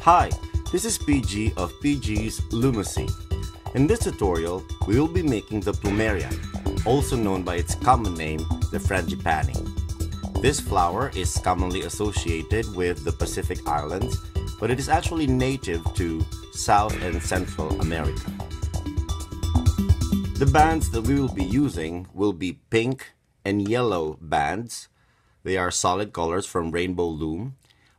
Hi, this is PG of PG's Lumacy. In this tutorial, we will be making the Plumeria, also known by its common name, the Frangipani. This flower is commonly associated with the Pacific Islands, but it is actually native to South and Central America. The bands that we will be using will be pink and yellow bands. They are solid colors from Rainbow Loom,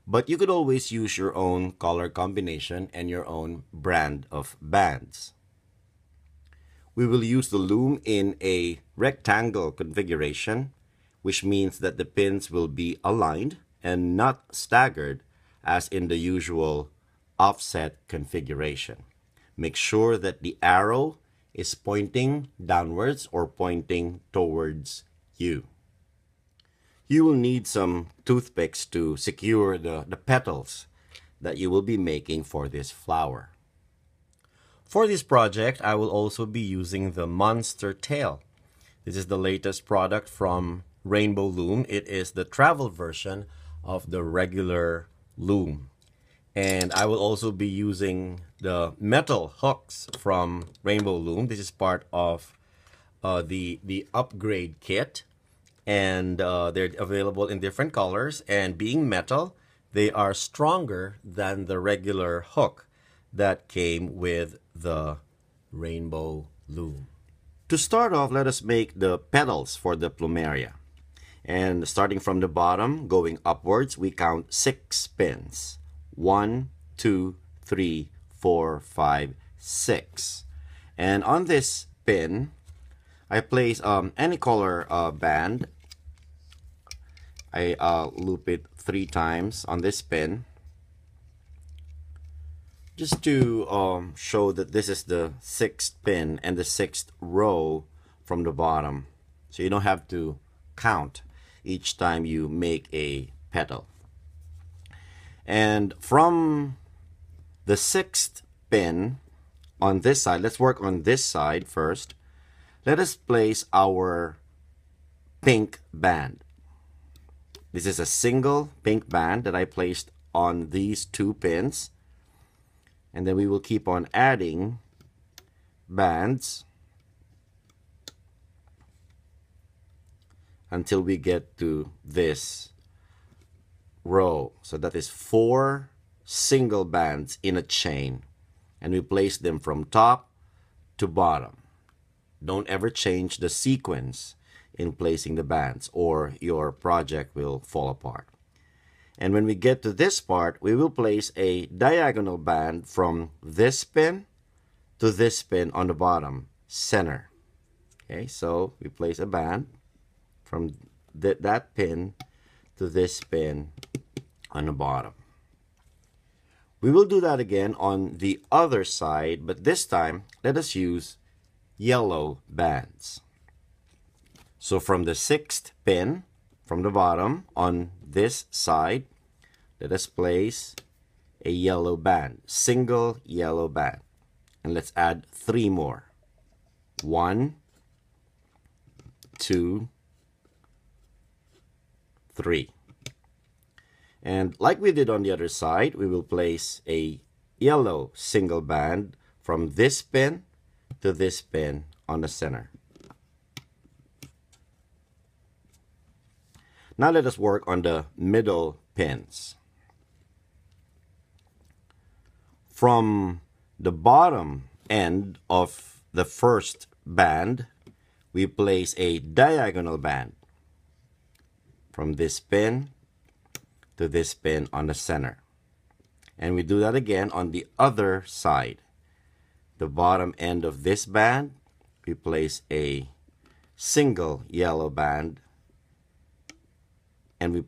but you could always use your own color combination and your own brand of bands. We will use the loom in a rectangle configuration, which means that the pins will be aligned and not staggered as in the usual offset configuration. Make sure that the arrow is pointing downwards or pointing towards you. You will need some toothpicks to secure the petals that you will be making for this flower. For this project, I will also be using the monster tail. This is the latest product from Rainbow Loom. It is the travel version of the regular loom. And I will also be using the metal hooks from Rainbow Loom. This is part of the upgrade kit. And they're available in different colors, and being metal, they are stronger than the regular hook that came with the Rainbow Loom. To start off, let us make the petals for the Plumeria. And starting from the bottom, going upwards, we count 6 pins. 1, 2, 3, 4, 5, 6. And on this pin, I place any color band. I loop it 3 times on this pin, just to show that this is the 6th pin and the 6th row from the bottom, so you don't have to count each time you make a petal. And from the 6th pin on this side, let's work on this side first. Let us place our pink band. This is a single pink band that I placed on these 2 pins. And then we will keep on adding bands until we get to this row. So that is 4 single bands in a chain. And we place them from top to bottom. Don't ever change the sequence in placing the bands, or your project will fall apart. And when we get to this part, we will place a diagonal band from this pin to this pin on the bottom center. Okay, so we place a band from that pin to this pin on the bottom. We will do that again on the other side, but this time let us use yellow bands. So from the 6th pin, from the bottom on this side, let us place a yellow band, single yellow band. And let's add 3 more. 1, 2, 3. And like we did on the other side, we will place a yellow single band from this pin to this pin on the center. Now let us work on the middle pins. From the bottom end of the first band, we place a diagonal band from this pin to this pin on the center. And we do that again on the other side. The bottom end of this band, we place a single yellow band, and we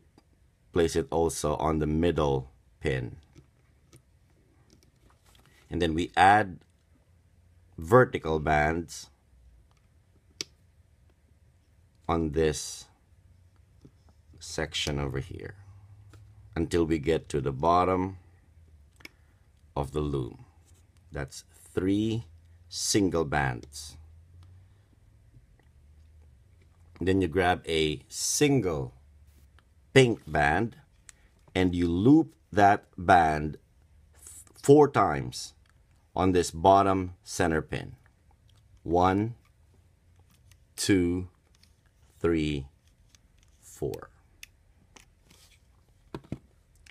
place it also on the middle pin. And then we add vertical bands on this section over here until we get to the bottom of the loom. That's 3 single bands. Then you grab a single pink band and you loop that band 4 times on this bottom center pin. 1, 2, 3, 4.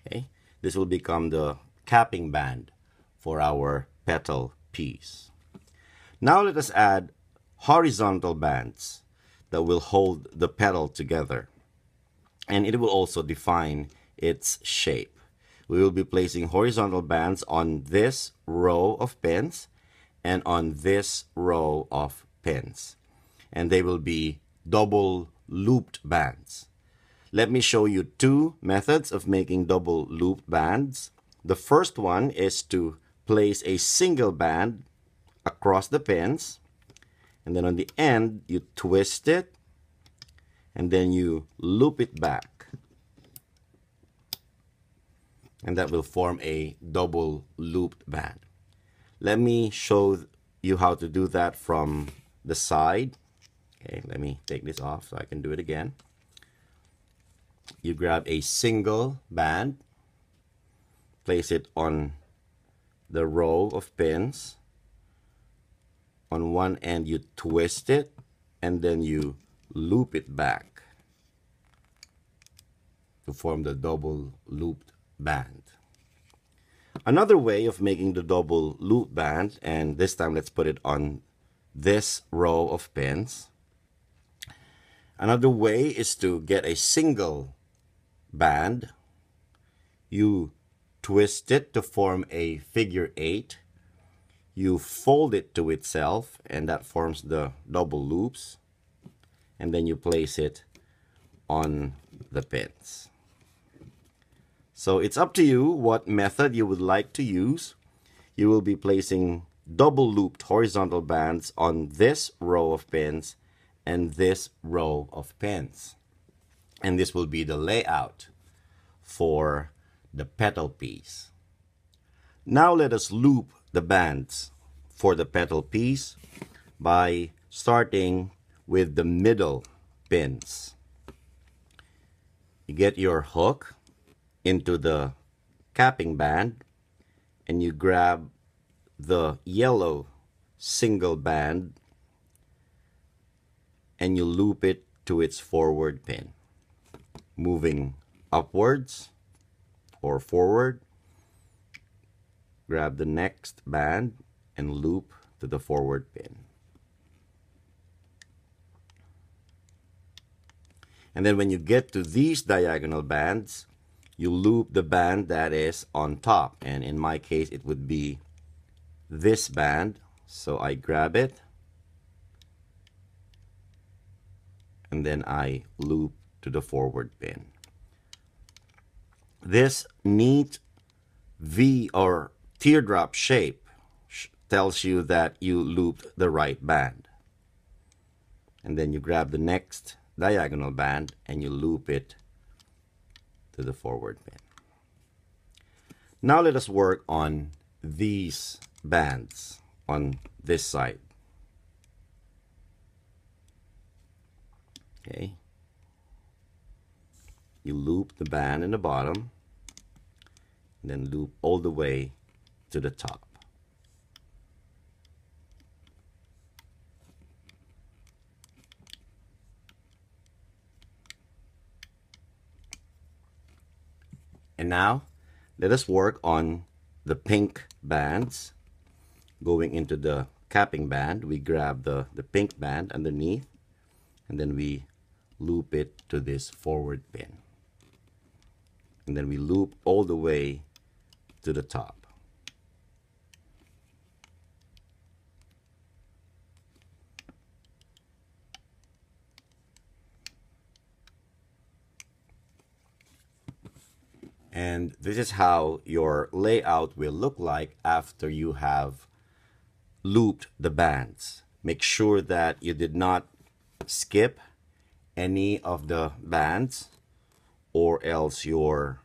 Okay, this will become the capping band for our petal piece. Now let us add horizontal bands that will hold the petal together, and it will also define its shape. We will be placing horizontal bands on this row of pins and on this row of pins, and they will be double looped bands. Let me show you 2 methods of making double loop bands. The first one is to place a single band across the pins, and then on the end you twist it and then you loop it back, and that will form a double looped band. Let me show you how to do that from the side. Okay, let me take this off so I can do it again. You grab a single band, place it on the row of pins. On one end you twist it and then you loop it back to form the double looped band. Another way of making the double loop band, and this time let's put it on this row of pins. Another way is to get a single band. You twist it to form a figure 8. You fold it to itself, and that forms the double loops. And then you place it on the pins. So it's up to you what method you would like to use. You will be placing double looped horizontal bands on this row of pins and this row of pins. And this will be the layout for the petal piece. Now let us loop the bands for the petal piece by starting with the middle pins. You get your hook into the capping band and you grab the yellow single band and you loop it to its forward pin, moving upwards or forward. Grab the next band and loop to the forward pin. And then when you get to these diagonal bands, you loop the band that is on top. And in my case, it would be this band. So I grab it and then I loop to the forward pin. This neat V or teardrop shape tells you that you looped the right band. And then you grab the next diagonal band and you loop it to the forward pin. Now let us work on these bands on this side. Okay. You loop the band in the bottom and then loop all the way to the top. And now let us work on the pink bands. Going into the capping band, we grab the pink band underneath and then we loop it to this forward pin. And then we loop all the way to the top. And this is how your layout will look like after you have looped the bands. Make sure that you did not skip any of the bands or else your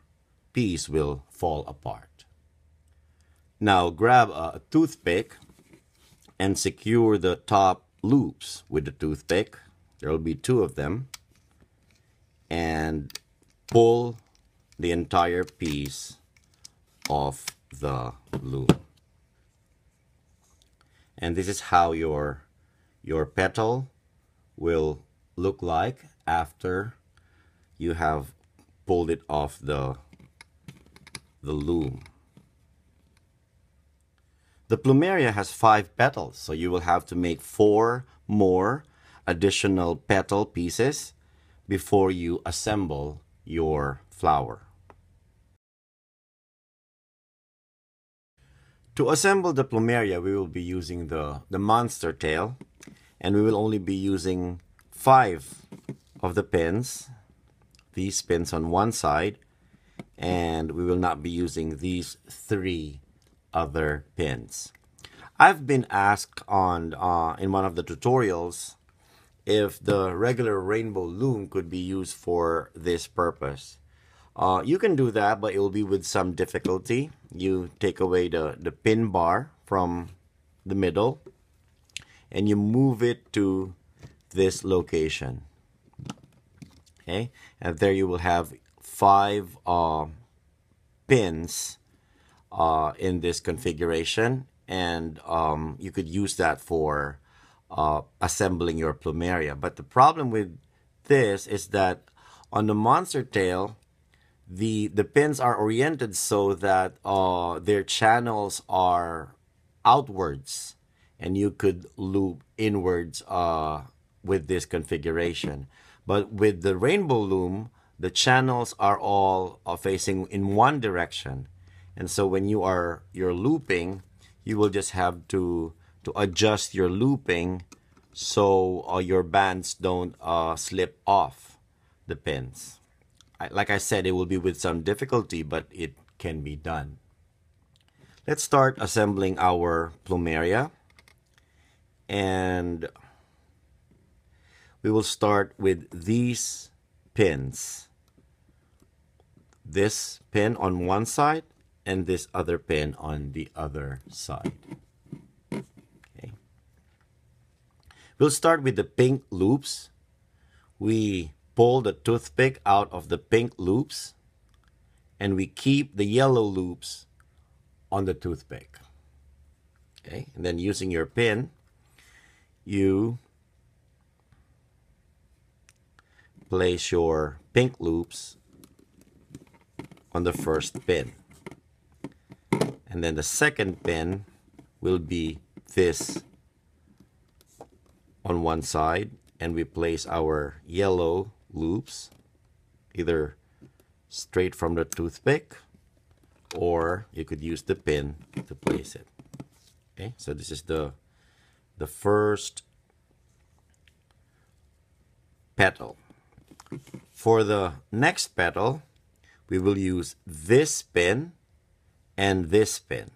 piece will fall apart. Now grab a toothpick and secure the top loops with the toothpick. There will be 2 of them. And pull the entire piece of the loom. And this is how your petal will look like after you have pulled it off the loom. The Plumeria has 5 petals, so you will have to make 4 more additional petal pieces before you assemble your flower. To assemble the Plumeria, we will be using the monster tail, and we will only be using 5 of the pins, these pins on one side, and we will not be using these 3 other pins. I've been asked on in one of the tutorials if the regular rainbow loom could be used for this purpose. You can do that, but it will be with some difficulty. You take away the pin bar from the middle and you move it to this location. Okay, and there you will have 5 pins in this configuration, and you could use that for assembling your Plumeria. But the problem with this is that on the monster tail, the pins are oriented so that their channels are outwards, and you could loop inwards with this configuration. But with the rainbow loom, the channels are all facing in one direction, and so when you're looping, you will just have to adjust your looping so your bands don't slip off the pins. Like I said, it will be with some difficulty, but it can be done. Let's start assembling our Plumeria, and we will start with these pins. This pin on one side and this other pin on the other side. Okay. We'll start with the pink loops. We pull the toothpick out of the pink loops and we keep the yellow loops on the toothpick. Okay, and then using your pin, you place your pink loops on the first pin. And then the second pin will be this on one side, and we place our yellow loops either straight from the toothpick, or you could use the pin to place it. Okay, so this is the first petal. For the next petal, we will use this pin and this pin.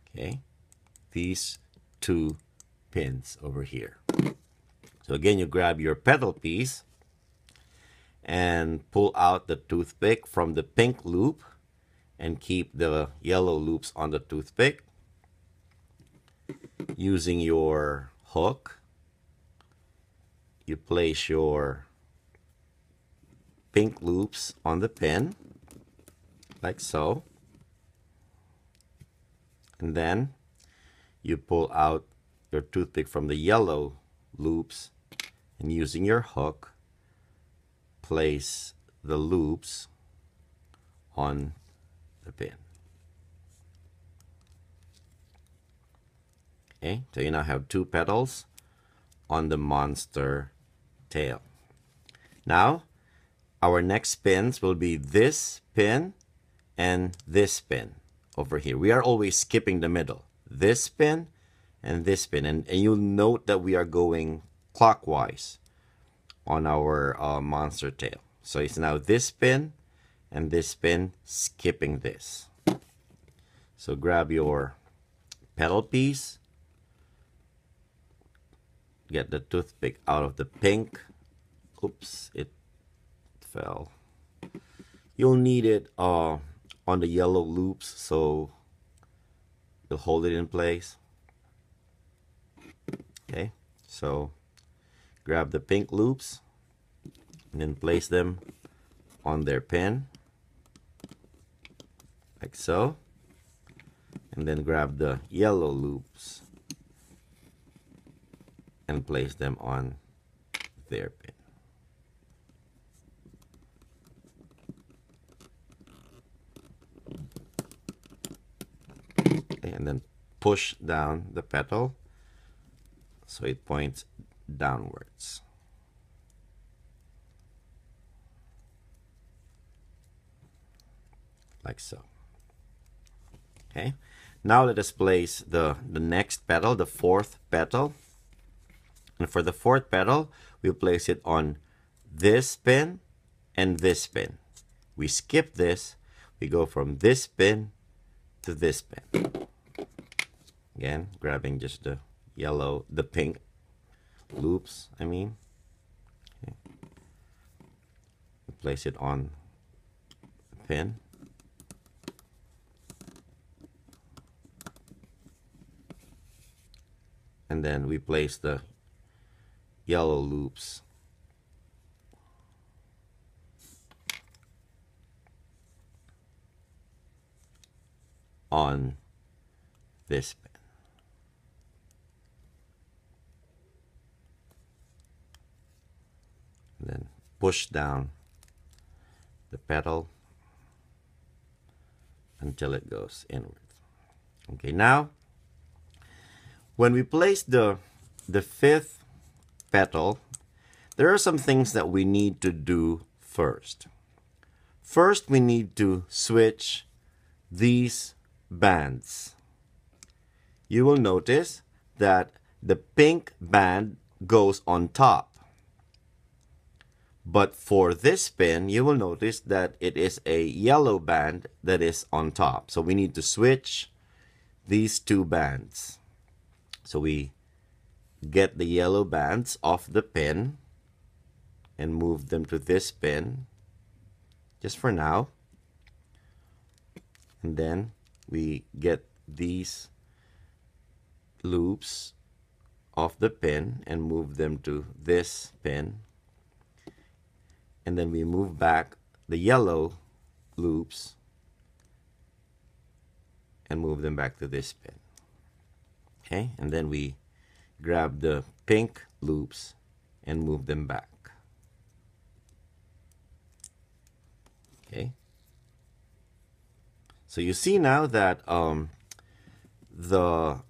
Okay, these 2 pins over here. So again, you grab your petal piece and pull out the toothpick from the pink loop and keep the yellow loops on the toothpick. Using your hook, you place your pink loops on the pin, like so. And then you pull out your toothpick from the yellow loops, and using your hook, place the loops on the pin. Okay, so you now have 2 petals on the monster tail. Now, our next pins will be this pin and this pin over here. We are always skipping the middle. This pin and this pin. And you'll note that we are going clockwise on our monster tail. So it's now this pin and this pin, skipping this. So grab your petal piece. Get the toothpick out of the pink. Oops, it fell. You'll need it on the yellow loops, so you'll hold it in place. Okay, so grab the pink loops and then place them on their pin, like so. and then grab the yellow loops and place them on their pin. Okay, and then push down the petal so it points downwards. Like so. Okay, now let us place the next petal, the fourth petal. And for the fourth petal, we place it on this pin and this pin. We skip this, we go from this pin to this pin. Again, grabbing just the yellow, the pink loops, I mean. Okay. Place it on the pin. And then we place the yellow loops on this pin. And then push down the petal until it goes inward. Okay, now when we place the fifth petal, there are some things that we need to do first. First, we need to switch these bands. You will notice that the pink band goes on top. But for this pin, you will notice that it is a yellow band that is on top. So we need to switch these two bands. So we get the yellow bands off the pin and move them to this pin, just for now. And then we get these loops off the pin and move them to this pin. And then we move back the yellow loops and move them back to this pin. Okay, and then we grab the pink loops and move them back. Okay. So you see now that the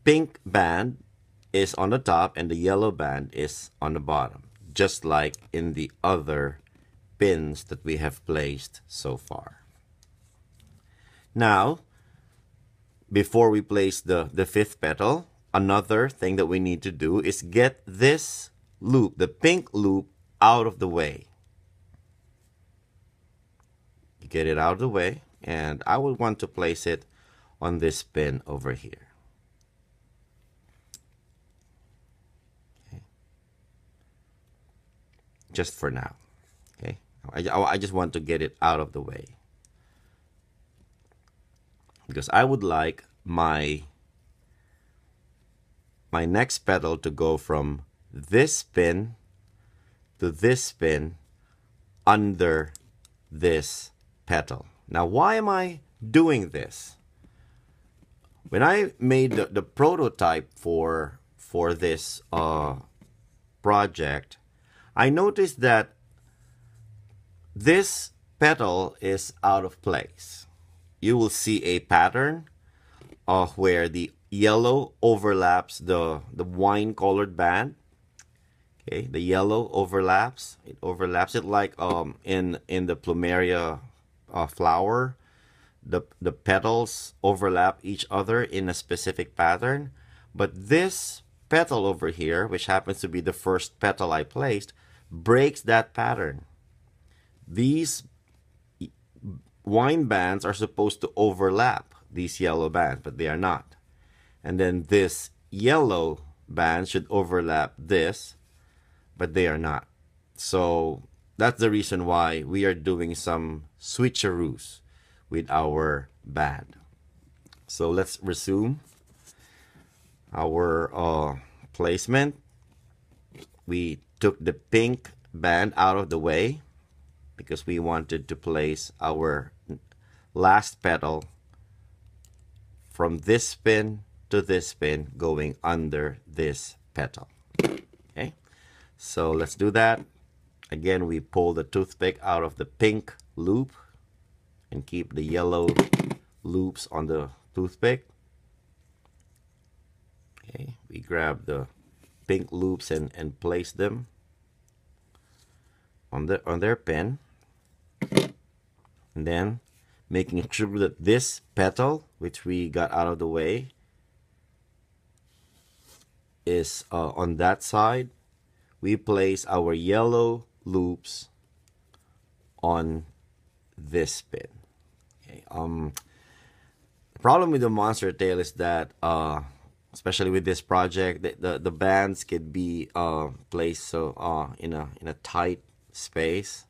pink band is on the top and the yellow band is on the bottom, just like in the other pins that we have placed so far. Now, before we place the fifth petal, another thing that we need to do is get this loop, the pink loop, out of the way. You get it out of the way, and I would want to place it on this pin over here. Okay. Just for now. Okay, I just want to get it out of the way, because I would like my next petal to go from this pin to this pin under this petal. Now, why am I doing this? When I made the prototype for this project, I noticed that this petal is out of place. You will see a pattern where the yellow overlaps the wine-colored band. Okay, the yellow overlaps. It overlaps it like in the Plumeria flower. The petals overlap each other in a specific pattern. But this petal over here, which happens to be the first petal I placed, breaks that pattern. These wine bands are supposed to overlap these yellow bands, but they are not. And then this yellow band should overlap this, but they are not. So that's the reason why we are doing some switcheroos with our band. So let's resume our placement. We took the pink band out of the way because we wanted to place our last petal from this pin to this pin going under this petal. Okay, so let's do that. Again, we pull the toothpick out of the pink loop and keep the yellow loops on the toothpick. Okay, we grab the pink loops and place them on their pin, and then making sure that this petal, which we got out of the way, is on that side. We place our yellow loops on this pin. Okay. The problem with the monster tail is that especially with this project, the bands could be placed so in a tight space,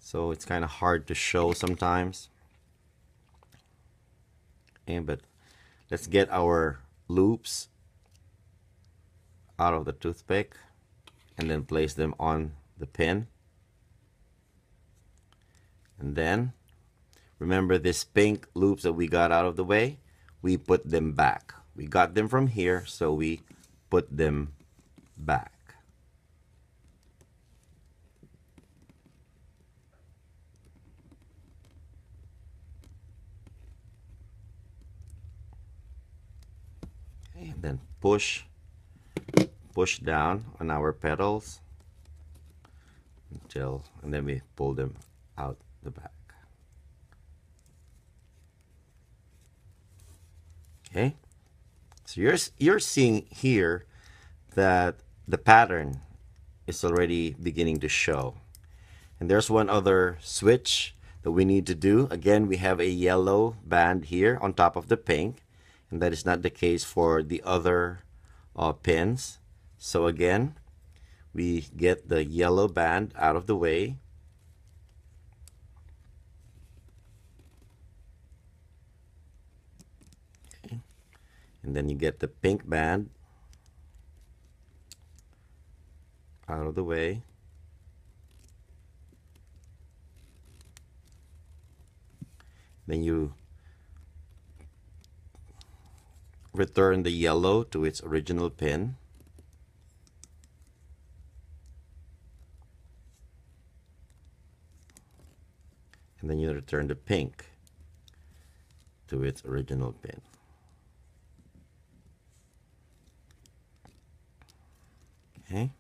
so it's kind of hard to show sometimes. But let's get our loops out of the toothpick and then place them on the pin. And then remember this pink loops that we got out of the way, we put them back. We got them from here, so we put them back. Okay, and then push down on our petals until, and then we pull them out the back. Okay, so you're seeing here that the pattern is already beginning to show. And there's one other switch that we need to do. Again, we have a yellow band here on top of the pink, and that is not the case for the other pins. So again, we get the yellow band out of the way. Okay. And then you get the pink band out of the way. Then you return the yellow to its original pin. And then you return the pink to its original pin. Okay.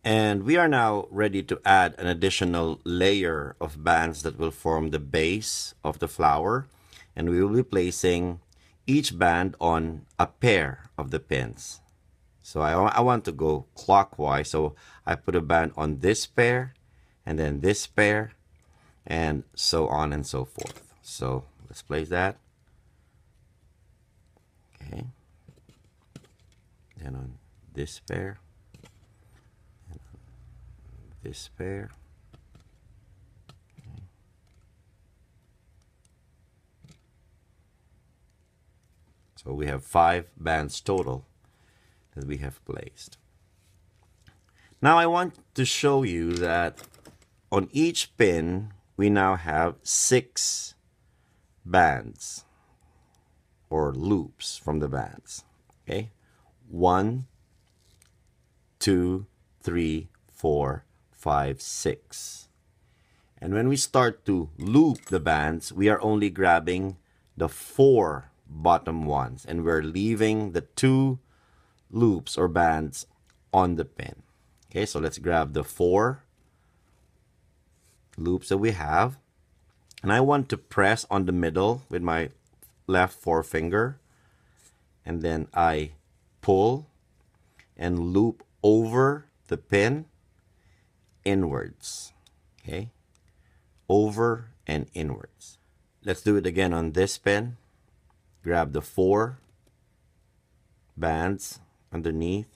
And we are now ready to add an additional layer of bands that will form the base of the flower. And we will be placing each band on a pair of the pins. So I want to go clockwise. So I put a band on this pair, and then this pair, and so on and so forth. So let's place that. Okay. Then on this pair, and on this pair. Okay. So we have 5 bands total that we have placed. Now I want to show you that on each pin we now have 6 bands or loops from the bands. Okay, 1, 2, 3, 4, 5, 6. And when we start to loop the bands, we are only grabbing the 4 bottom ones, and we're leaving the 2 loops or bands on the pin. Okay, so let's grab the 4 loops that we have, and I want to press on the middle with my left forefinger, and then I pull and loop over the pin inwards. Okay, over and inwards. Let's do it again on this pin. Grab the 4 bands underneath,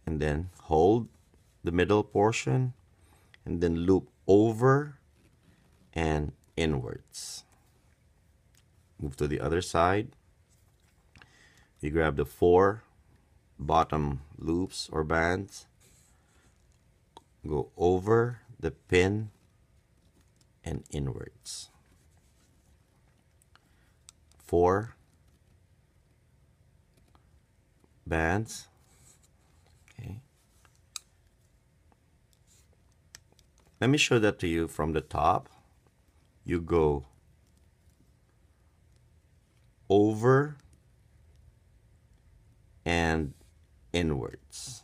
and then hold the middle portion, and then loop over and inwards. Move to the other side. You grab the 4 bottom loops or bands, go over the pin and inwards. 4 bands. Okay. Let me show that to you from the top. You go over and inwards.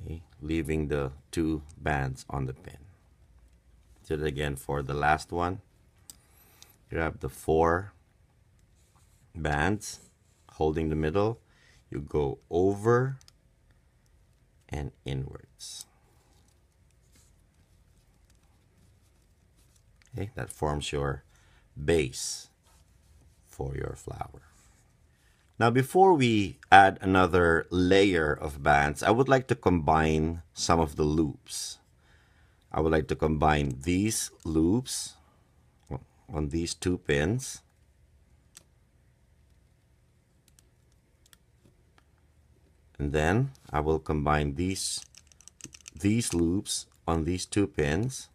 Okay. Leaving the 2 bands on the pin. Do it again for the last one. Grab the 4 bands, holding the middle. You go over and inwards. Okay, that forms your base for your flower. Now, before we add another layer of bands, I would like to combine some of the loops. I would like to combine these loops on these 2 pins. And then I will combine these loops on these 2 pins.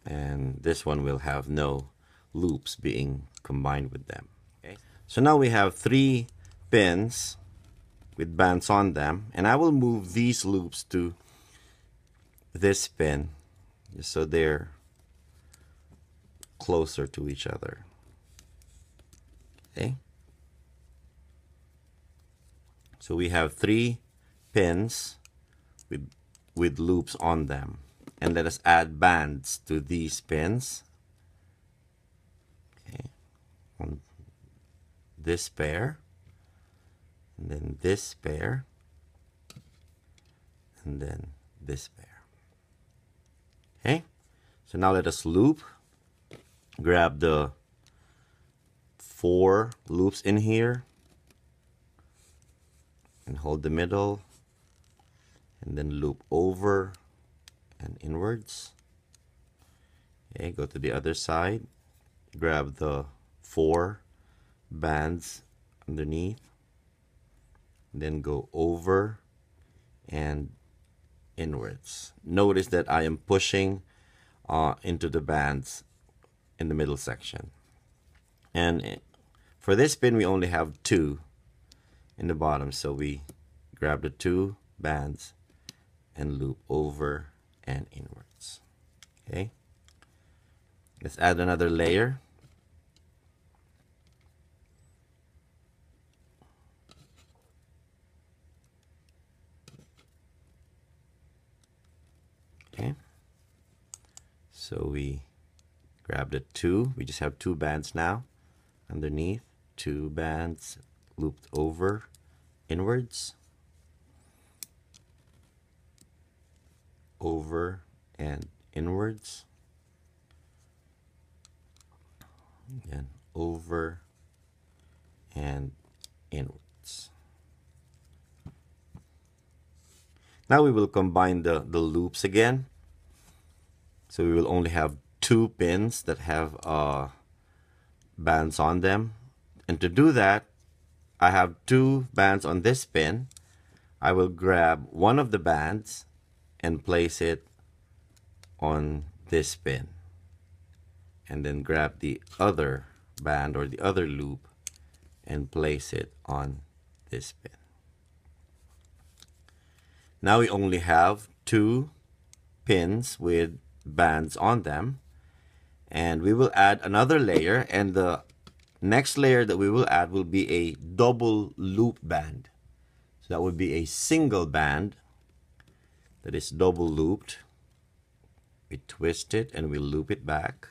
And this one will have no loops being combined with them. Okay. So now we have 3 pins with bands on them, and I will move these loops to this pin just so they're closer to each other. Okay. So we have 3 pins with loops on them. And let us add bands to these pins. Okay. On this pair, and then this pair, and then this pair. Okay. So now let us loop. Grab the 4 loops in here and hold the middle, and then loop over and inwards. Okay, go to the other side, grab the 4 bands underneath, then go over and inwards. Notice that I am pushing into the bands in the middle section. And for this pin, we only have 2 in the bottom, so we grab the 2 bands and loop over and inwards. Okay, let's add another layer. Okay, so we grab the 2, we just have 2 bands now underneath, 2 bands looped over inwards, over and inwards, and over and inwards. Now we will combine the loops again. So we will only have 2 pins that have bands on them. And to do that, I have 2 bands on this pin. I will grab one of the bands and place it on this pin, and then grab the other band or the other loop and place it on this pin. Now we only have 2 pins with bands on them, and we will add another layer, and the next layer that we will add will be a double loop band. So that would be a single band that is double looped. We twist it and we loop it back,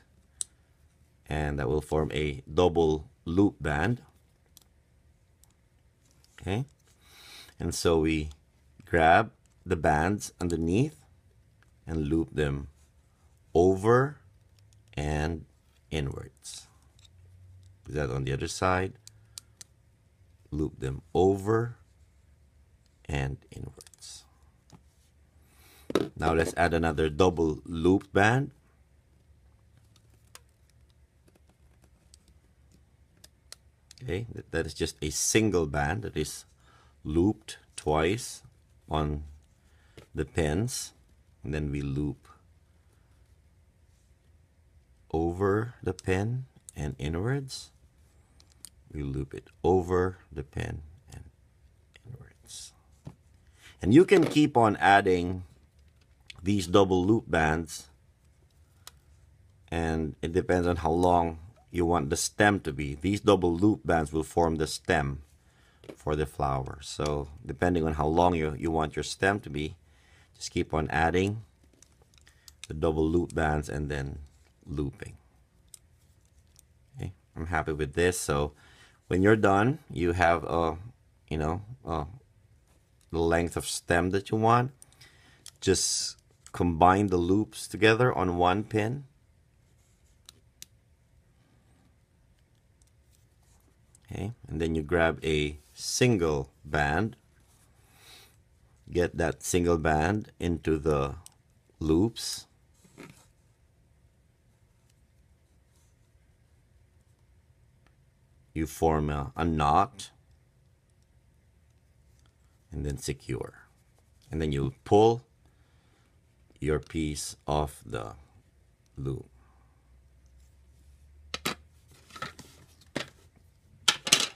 and that will form a double loop band. Okay, and so we grab the bands underneath and loop them over and inwards. Do that on the other side, loop them over and inwards. Now let's add another double loop band. Okay, that is just a single band that is looped twice on the pins, and then we loop over the pin and inwards. We loop it over the pin and inwards. And you can keep on adding these double loop bands, and it depends on how long you want the stem to be. These double loop bands will form the stem for the flower. So depending on how long you want your stem to be, just keep on adding the double loop bands and then looping. Okay, I'm happy with this. So when you're done, you have the length of stem that you want. Just combine the loops together on one pin. Okay, and then you grab a single band. Get that single band into the loops. You form a knot and then secure. And then you pull your piece off the loop.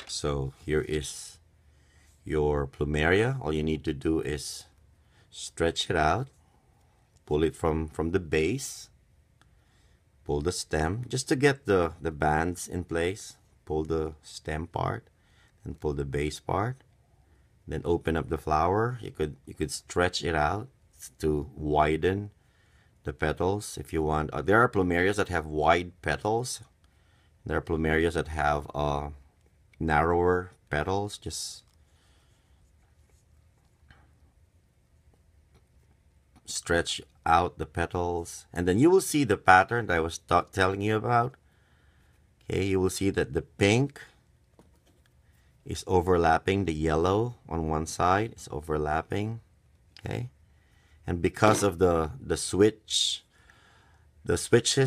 So here is your plumeria. All you need to do is stretch it out, pull it from the base, pull the stem just to get the bands in place. Pull the stem part and pull the base part, then open up the flower. You could stretch it out to widen the petals if you want. There are plumerias that have wide petals. There are plumerias that have narrower petals. Just stretch out the petals, and then you will see the pattern that I was telling you about. Okay, you will see that the pink is overlapping the yellow on one side. It's overlapping. Okay, and because of the switches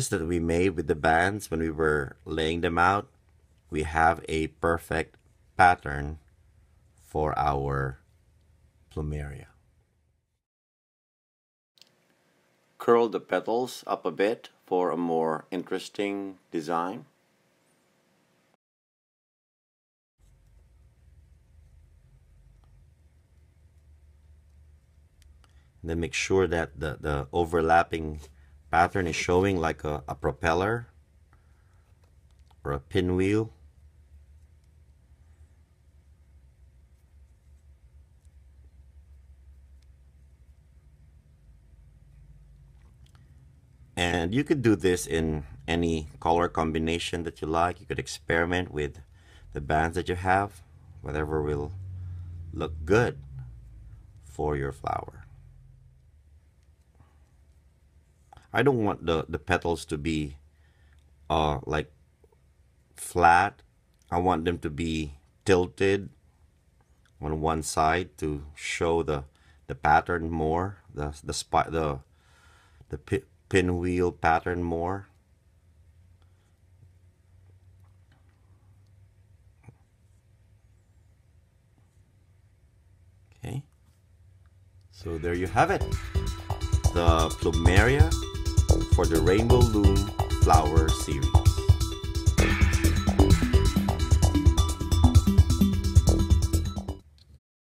that we made with the bands when we were laying them out, we have a perfect pattern for our plumeria. Curl the petals up a bit for a more interesting design. And then make sure that the overlapping pattern is showing like a propeller or a pinwheel. And you could do this in any color combination that you like. You could experiment with the bands that you have, whatever will look good for your flower. I don't want the petals to be like flat. I want them to be tilted on one side to show the pattern more, the pinwheel pattern more. Okay, so there you have it, the plumeria for the Rainbow Loom Flower Series.